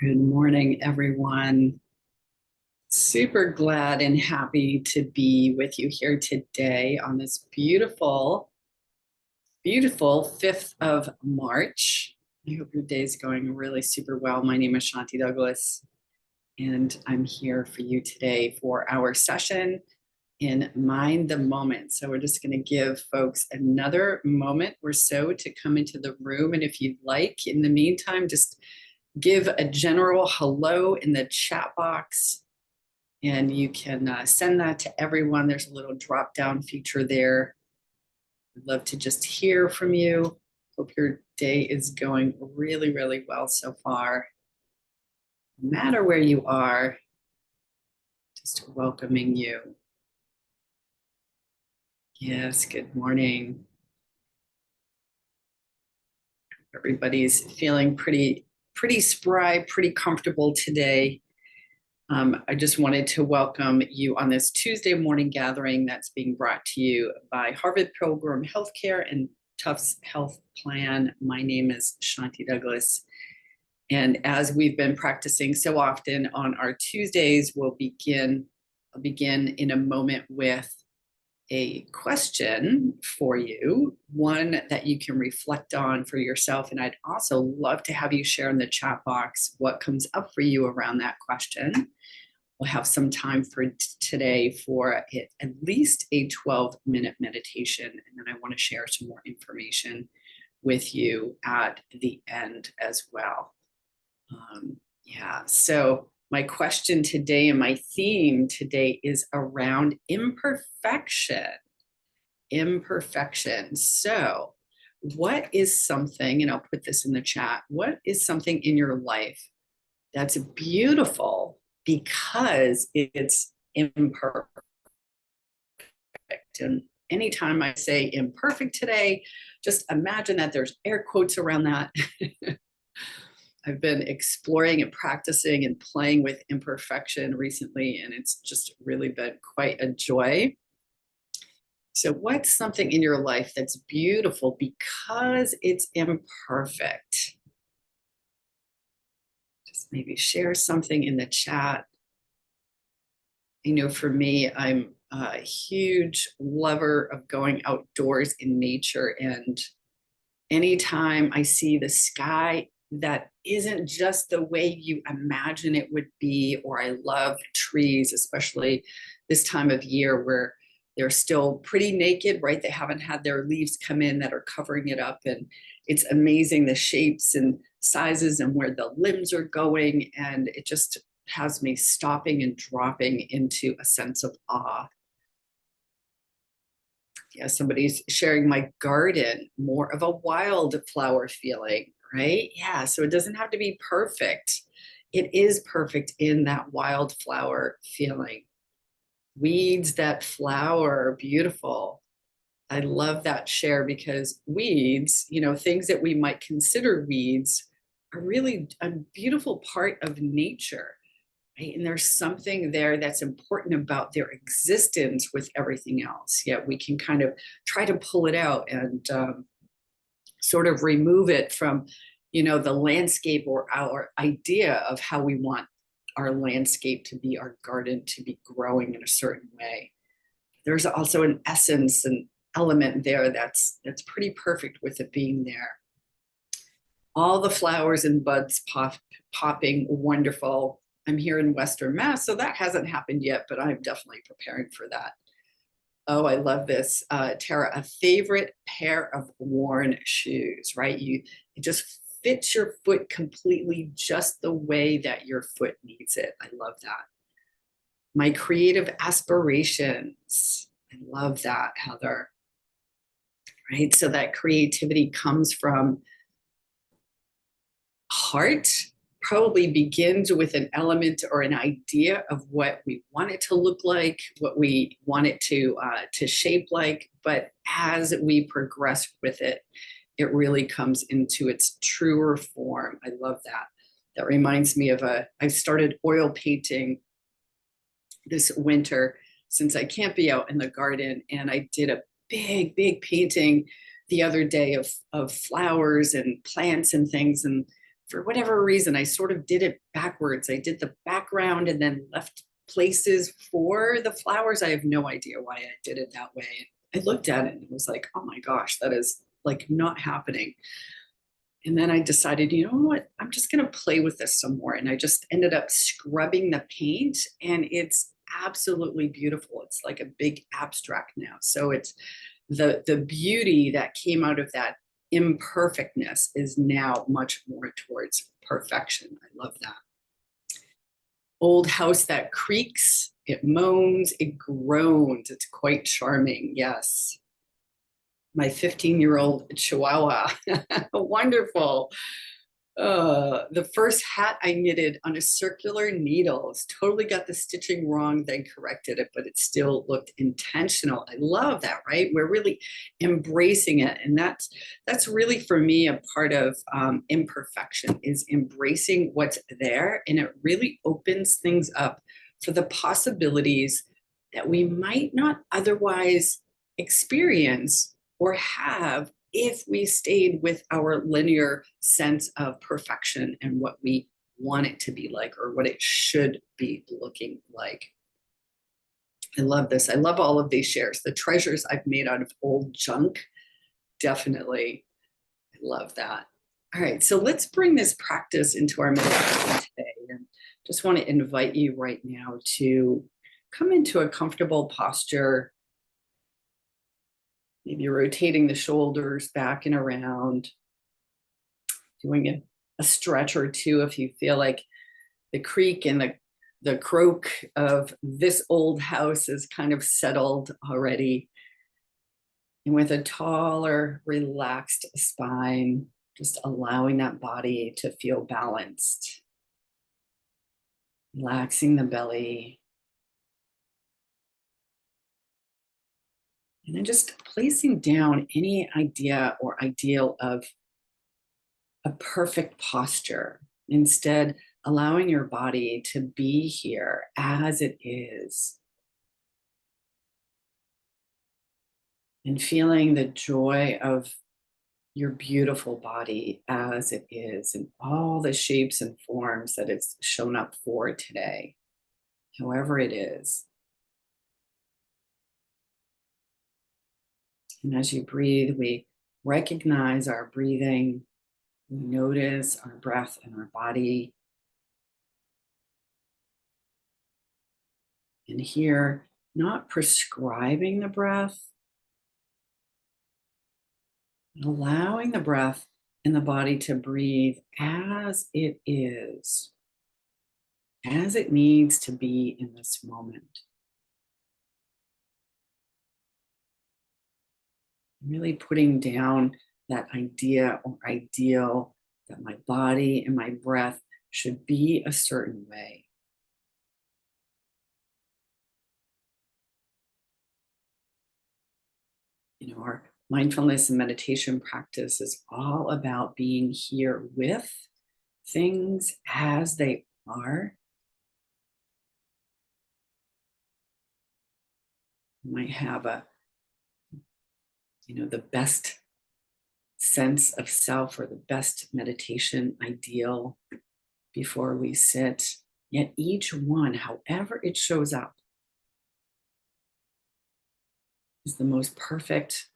Good morning, everyone. Super glad and happy to be with you here today on this beautiful, beautiful 5th of March. I hope your day is going really super well. My name is Shanti Douglas, and I'm here for you today for our session in Mind the Moment. So we're just going to give folks another moment or so to come into the room. And if you'd like, in the meantime, just give a general hello in the chat box, and you can send that to everyone. There's a little drop down feature there. I'd love to just hear from you. Hope your day is going really, really well so far. No matter where you are, just welcoming you. Yes, good morning. Everybody's feeling pretty spry, pretty comfortable today. I just wanted to welcome you on this Tuesday morning gathering that's being brought to you by Harvard Pilgrim Healthcare and Tufts Health Plan. My name is Shanti Douglas. And as we've been practicing so often on our Tuesdays, I'll begin in a moment with a question for you, one that you can reflect on for yourself. And I'd also love to have you share in the chat box what comes up for you around that question. We'll have some time for today for at least a 12-minute meditation. And then I want to share some more information with you at the end as well. So my question today and my theme today is around imperfection. Imperfection. So what is something, and I'll put this in the chat, what is something in your life that's beautiful because it's imperfect? And anytime I say imperfect today, just imagine that there's air quotes around that. I've been exploring and practicing and playing with imperfection recently, and it's just really been quite a joy. So what's something in your life that's beautiful because it's imperfect? Just maybe share something in the chat. I know for me, I'm a huge lover of going outdoors in nature, and anytime I see the sky that isn't just the way you imagine it would be, or I love trees, especially this time of year where they're still pretty naked, right? They haven't had their leaves come in that are covering it up. And it's amazing the shapes and sizes and where the limbs are going. And it just has me stopping and dropping into a sense of awe. Yeah, somebody's sharing my garden, more of a wildflower feeling, right? Yeah, so it doesn't have to be perfect. It is perfect in that wildflower feeling. Weeds that flower, beautiful. I love that share because weeds, things that we might consider weeds are really a beautiful part of nature, right? And there's something there that's important about their existence with everything else. Yet we can kind of try to pull it out and sort of remove it from, the landscape or our idea of how we want our landscape to be, our garden to be growing in a certain way. There's also an essence and element there that's pretty perfect with it being there. All the flowers and buds popping, wonderful. I'm here in Western Mass, so that hasn't happened yet, but I'm definitely preparing for that. Oh, I love this. Tara, a favorite pair of worn shoes, right? It just fits your foot completely just the way that your foot needs it. I love that. My creative aspirations. I love that, Heather. Right? So that creativity comes from heart, probably begins with an element or an idea of what we want it to look like, what we want it to shape like. But as we progress with it, it really comes into its truer form. I love that. That reminds me of I started oil painting this winter since I can't be out in the garden. And I did a big painting the other day of flowers and plants and things. And for whatever reason, I sort of did it backwards. I did the background and then left places for the flowers. I have no idea why I did it that way. I looked at it and it was like, oh my gosh, that is like not happening. And then I decided, you know what, I'm just going to play with this some more. And I just ended up scrubbing the paint, and it's absolutely beautiful. It's like a big abstract now. So it's the beauty that came out of that imperfectness is now much more towards perfection. I love that. Old house that creaks, it moans, it groans. It's quite charming. Yes. My 15-year-old Chihuahua. Wonderful. The first hat I knitted on a circular needle. Totally got the stitching wrong, then corrected it, but it still looked intentional. I love that, right? We're really embracing it. And that's really, for me, a part of imperfection, is embracing what's there. And it really opens things up for the possibilities that we might not otherwise experience or have if we stayed with our linear sense of perfection and what we want it to be like, or what it should be looking like. I love this. I love all of these shares. The treasures I've made out of old junk. Definitely. I love that. All right, so let's bring this practice into our meditation today. And just want to invite you right now to come into a comfortable posture. Maybe rotating the shoulders back and around, doing a stretch or two if you feel like the creak and the croak of this old house is kind of settled already. And with a taller, relaxed spine, just allowing that body to feel balanced. Relaxing the belly. And then just placing down any idea or ideal of a perfect posture. Instead, allowing your body to be here as it is. And feeling the joy of your beautiful body as it is, and all the shapes and forms that it's shown up for today, however it is. And as you breathe, we recognize our breathing. We notice our breath and our body. And here, not prescribing the breath, allowing the breath and the body to breathe as it is, as it needs to be in this moment. Really putting down that idea or ideal that my body and my breath should be a certain way. You know, our mindfulness and meditation practice is all about being here with things as they are. You might have the best sense of self or the best meditation ideal before we sit. Yet each one, however it shows up, is the most perfect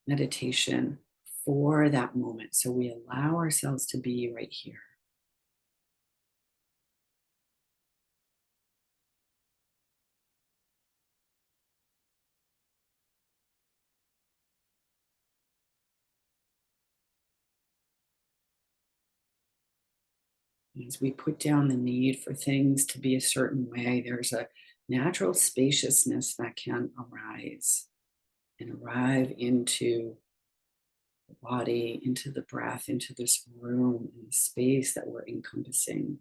meditation for that moment. So we allow ourselves to be right here. As we put down the need for things to be a certain way, there's a natural spaciousness that can arise and arrive into the body, into the breath, into this room and the space that we're encompassing.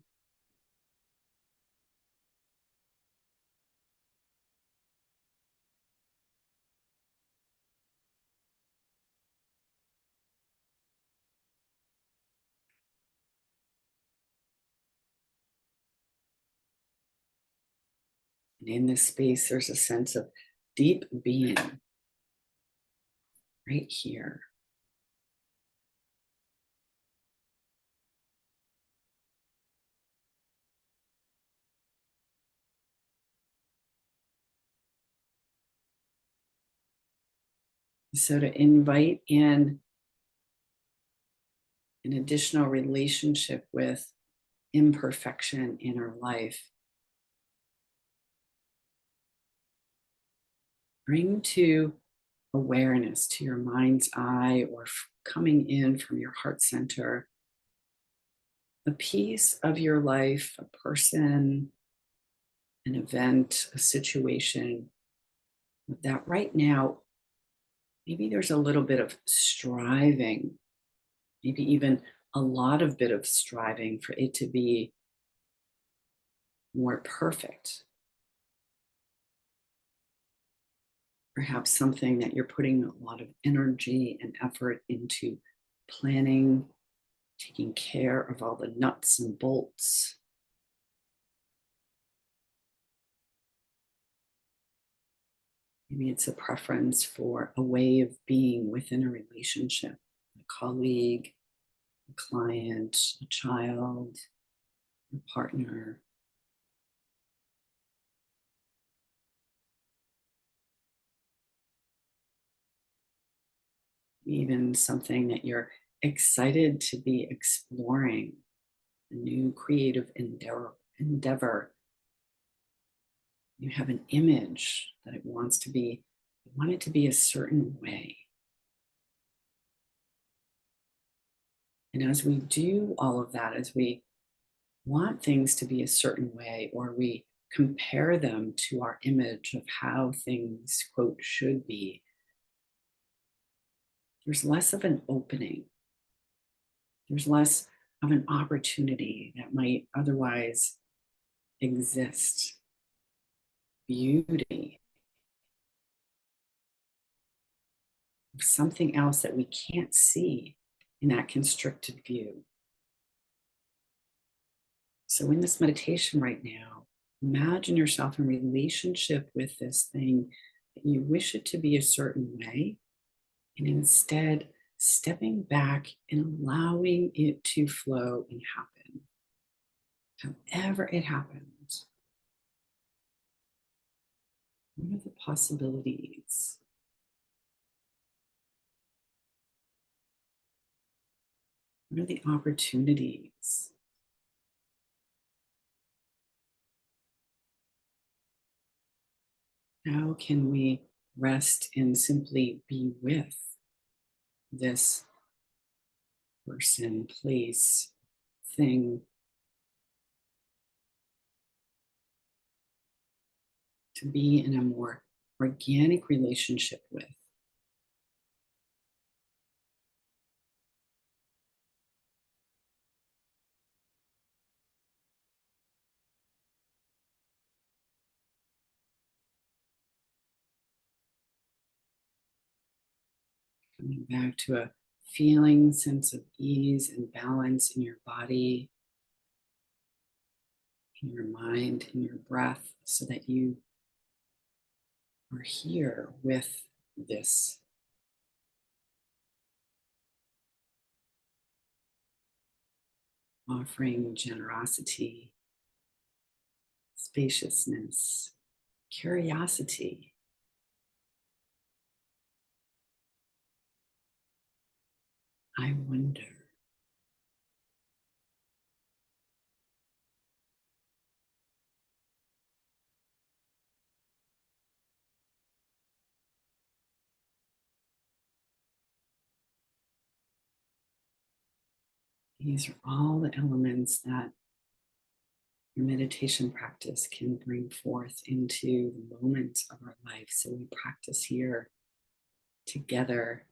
And in this space, there's a sense of deep being right here. So to invite in an additional relationship with imperfection in our life, bring to awareness, to your mind's eye, or coming in from your heart center, a piece of your life, a person, an event, a situation that right now, maybe there's a little bit of striving, maybe even a lot of bit of striving for it to be more perfect. Perhaps something that you're putting a lot of energy and effort into planning, taking care of all the nuts and bolts. Maybe it's a preference for a way of being within a relationship, a colleague, a client, a child, a partner. Even something that you're excited to be exploring, a new creative endeavor. You have an image that it wants to be, you want it to be a certain way. And as we do all of that, as we want things to be a certain way, or we compare them to our image of how things, quote, should be, there's less of an opening. There's less of an opportunity that might otherwise exist. Beauty of something else that we can't see in that constricted view. So, in this meditation right now, imagine yourself in relationship with this thing that you wish it to be a certain way, and instead stepping back and allowing it to flow and happen, however it happens. What are the possibilities? What are the opportunities? How can we rest and simply be with this person, place, thing, to be in a more organic relationship with? Coming back to a feeling sense of ease and balance in your body, in your mind, in your breath, so that you are here with this. Offering generosity, spaciousness, curiosity. I wonder. These are all the elements that your meditation practice can bring forth into the moments of our life. So we practice here together,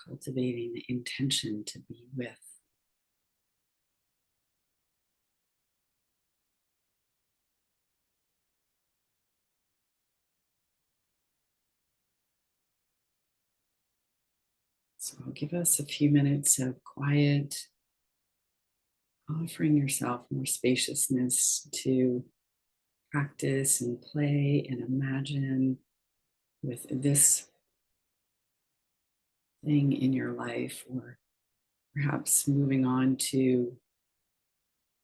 cultivating the intention to be with. So I'll give us a few minutes of quiet, offering yourself more spaciousness to practice and play and imagine with this thing in your life, or perhaps moving on to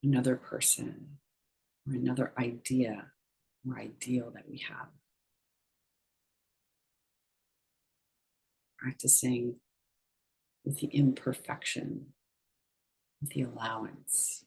another person or another idea. or ideal that we have. Practicing with the imperfection, with the allowance.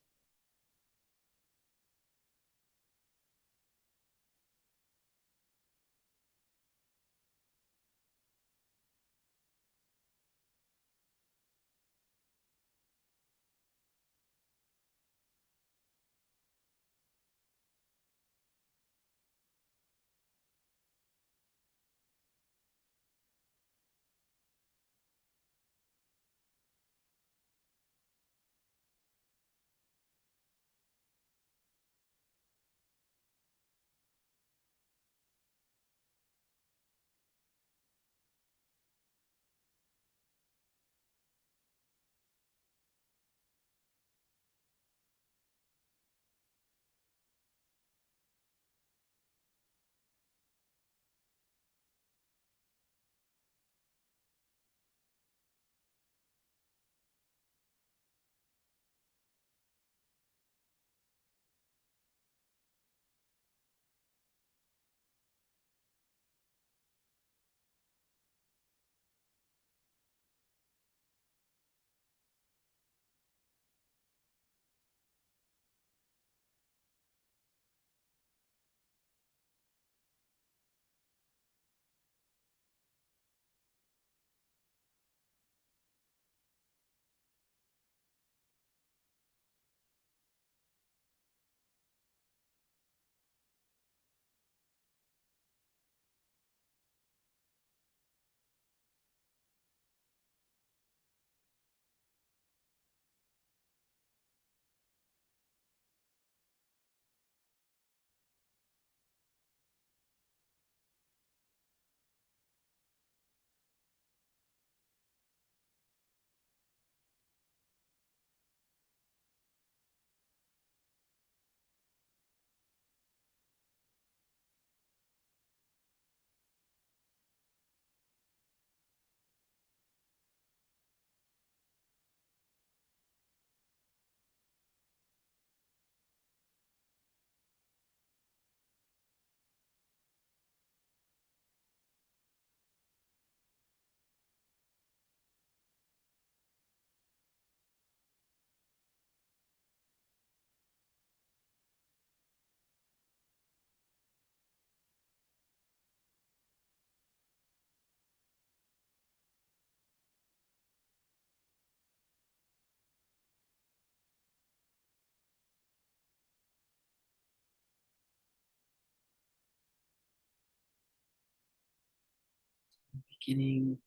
Beginning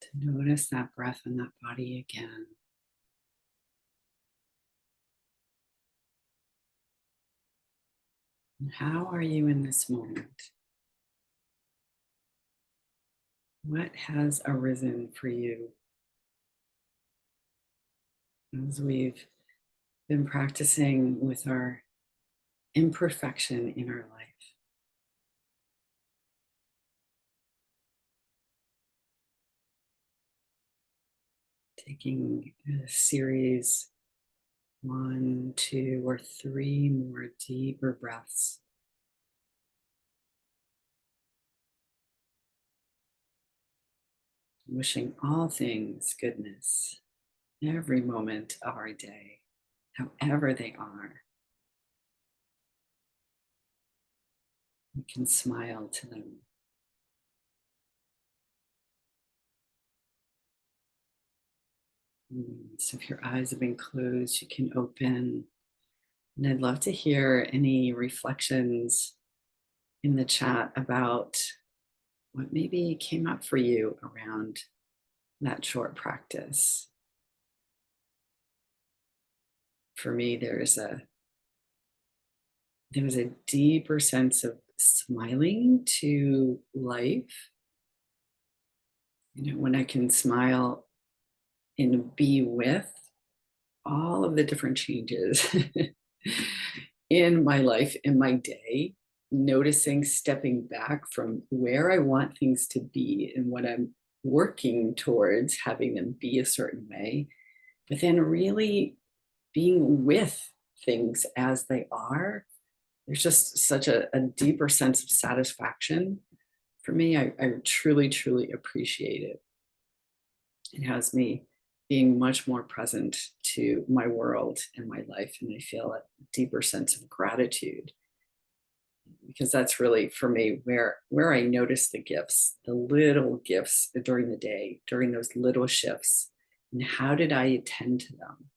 to notice that breath in that body again. And how are you in this moment? What has arisen for you as we've been practicing with our imperfection in our life? Taking a series, 1, 2, or 3 more deeper breaths. Wishing all things goodness every moment of our day, however they are. We can smile to them. So if your eyes have been closed, you can open. And I'd love to hear any reflections in the chat about what maybe came up for you around that short practice. For me, there was a deeper sense of smiling to life. You know, when I can smile and be with all of the different changes in my life, in my day, noticing, stepping back from where I want things to be and what I'm working towards having them be a certain way, but then really being with things as they are, there's just such a deeper sense of satisfaction for me. I truly, truly appreciate it. It has me being much more present to my world and my life, and I feel a deeper sense of gratitude, because that's really for me where I notice the gifts, the little gifts during the day, during those little shifts, and how did I attend to them?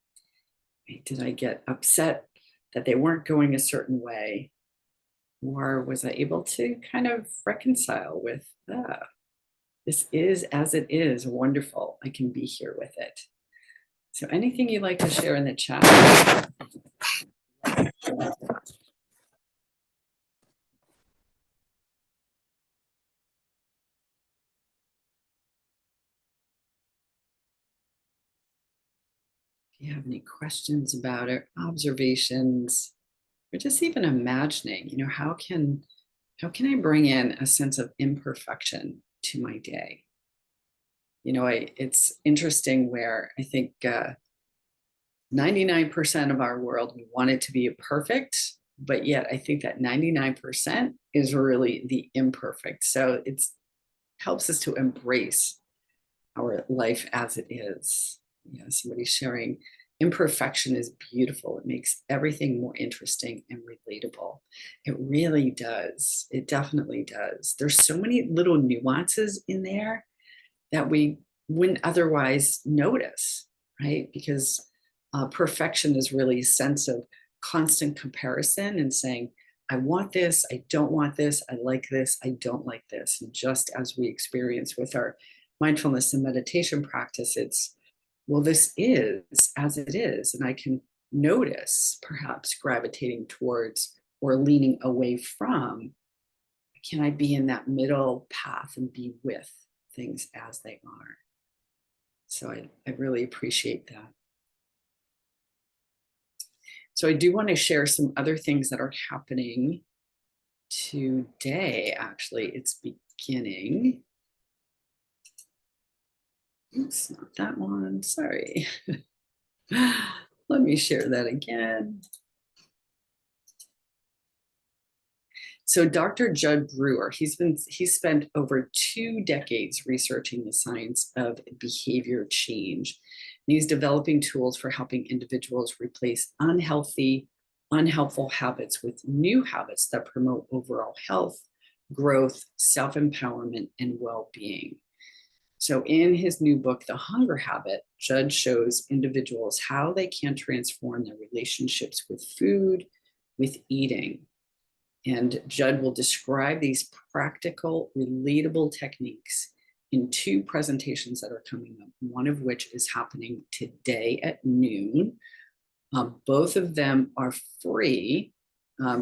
Right? Did I get upset that they weren't going a certain way, or was I able to kind of reconcile with, this is as it is, wonderful, I can be here with it. So anything you'd like to share in the chat? If you have any questions about it, observations, or just even imagining, how can I bring in a sense of imperfection to my day? It's interesting where I think 99% of our world, we want it to be perfect, but yet I think that 99% is really the imperfect. So it helps us to embrace our life as it is. Somebody's sharing imperfection is beautiful. It makes everything more interesting and relatable. It really does. It definitely does. There's so many little nuances in there that we wouldn't otherwise notice, right? Because perfection is really a sense of constant comparison and saying, I want this, I don't want this, I like this, I don't like this. And just as we experience with our mindfulness and meditation practice, it's, well, this is as it is. And I can notice perhaps gravitating towards or leaning away from. Can I be in that middle path and be with things as they are? So I really appreciate that. So I do want to share some other things that are happening today. Actually, it's beginning. Oops, not that one. Sorry. Let me share that again. So Dr. Judd Brewer, he's spent over 2 decades researching the science of behavior change. And he's developing tools for helping individuals replace unhelpful habits with new habits that promote overall health, growth, self-empowerment, and well-being. So in his new book, The Hunger Habit, Judd shows individuals how they can transform their relationships with food, with eating. And Judd will describe these practical, relatable techniques in 2 presentations that are coming up, one of which is happening today at noon. Both of them are free.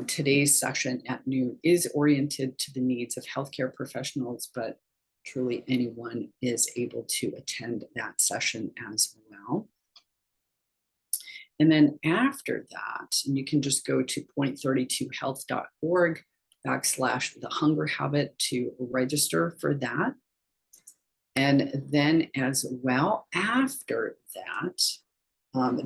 Today's session at noon is oriented to the needs of healthcare professionals, but truly anyone is able to attend that session as well. And then after that, and you can just go to point32health.org/the-hunger-habit to register for that. And then as well, after that,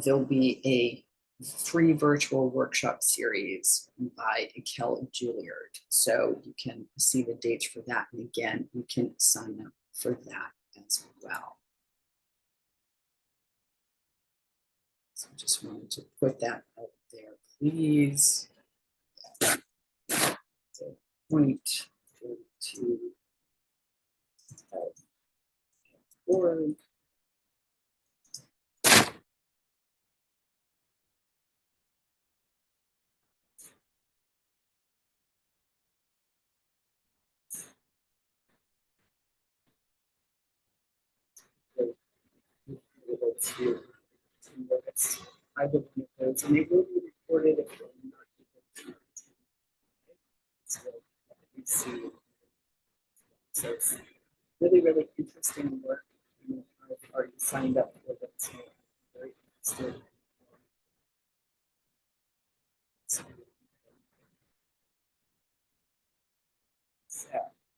there'll be a free virtual workshop series by Kel Juilliard. So you can see the dates for that. And again, you can sign up for that as well. So I just wanted to put that out there, please. So point32.org. Able to notice either one of those, and they will be recorded if you're not able to attend. So you see, so it's really, really interesting work. I've already signed up for it, so I'm very interested. So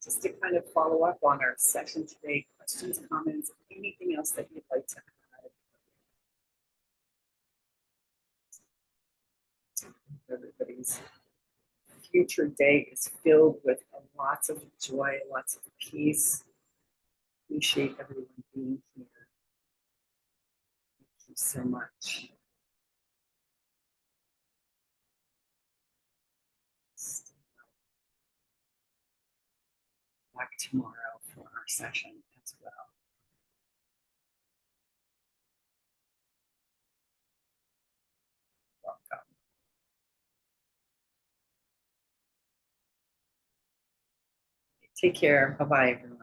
just to kind of follow up on our session today, questions, comments, anything else that you'd like to add? everybody's future day is filled with lots of joy, lots of peace. Appreciate everyone being here. Thank you so much. Back tomorrow for our session as well. Welcome. Take care. Bye-bye, everyone.